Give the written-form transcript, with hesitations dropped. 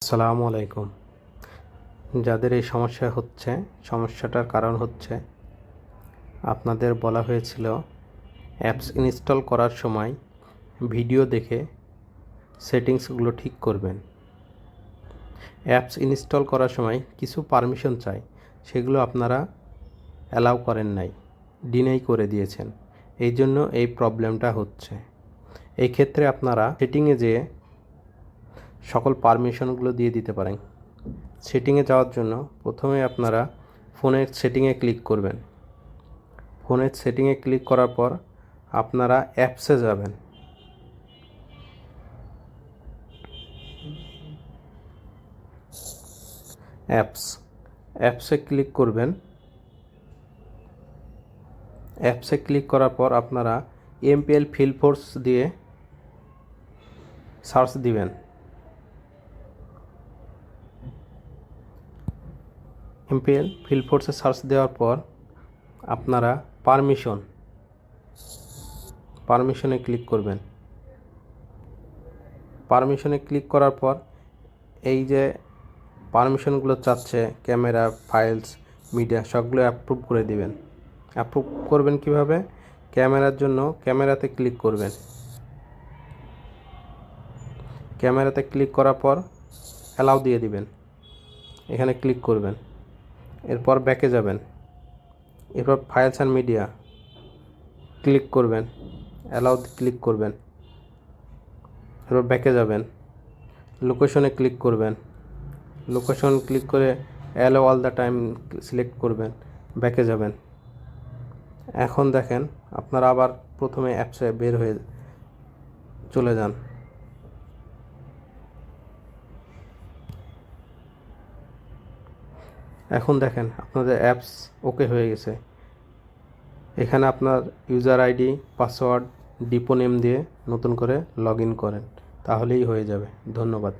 আসসালামু আলাইকুম। যাদের এই সমস্যা হচ্ছে, সমস্যাটার কারণ হচ্ছে আপনাদের বলা হয়েছিল অ্যাপস ইনস্টল করার সময় ভিডিও দেখে সেটিংসগুলো ঠিক করবেন। অ্যাপস ইনস্টল করার সময় কিছু পারমিশন চাই, সেগুলো আপনারা অ্যালাউ করেন নাই, ডিনাই করে দিয়েছেন। এই জন্য এই প্রবলেমটা হচ্ছে। এই ক্ষেত্রে আপনারা সেটিংয়ে যেয়ে সকল পারমিশনগুলো দিয়ে দিতে পারেন। সেটিংয়ে যাওয়ার জন্য প্রথমে আপনারা ফোনের সেটিংয়ে ক্লিক করবেন। ফোনের সেটিংয়ে ক্লিক করার পর আপনারা অ্যাপসে যাবেন। অ্যাপসে ক্লিক করবেন। অ্যাপসে ক্লিক করার পর আপনারা এমপিএল ফিল্ড ফোর্স দিয়ে সার্চ দিবেন। এমপিএল ফিল্ড ফোর্সে সার্চ দেওয়ার পর আপনারা পারমিশনে ক্লিক করবেন। পারমিশনে ক্লিক করার পর এই যে পারমিশনগুলো চাচ্ছে, ক্যামেরা, ফাইলস, মিডিয়া, সবগুলো অ্যাপ্রুভ করে দিবেন। অ্যাপ্রুভ করবেন কিভাবে? ক্যামেরার জন্য ক্যামেরাতে ক্লিক করবেন। ক্যামেরাতে ক্লিক করার পর অ্যালাউ দিয়ে দিবেন। এখানে ক্লিক করবেন। এরপর ব্যাকে যাবেন। এরপর ফাইলস অ্যান্ড মিডিয়া ক্লিক করবেন, অ্যালাউ ক্লিক করবেন। এরপর ব্যাকে যাবেন, লোকেশনে ক্লিক করবেন। লোকেশন ক্লিক করে allow all the time select করবেন, ব্যাকে যাবেন। এখন দেখেন আপনারা আবার প্রথমে অ্যাপসে বের হয়ে চলে যান। এখন দেখেন আপনাদের অ্যাপস ওকে হয়ে গেছে। এখানে আপনার user ID, password, depot name দিয়ে নতুন করে লগ ইন করেন, তাহলেই হয়ে যাবে। ধন্যবাদ।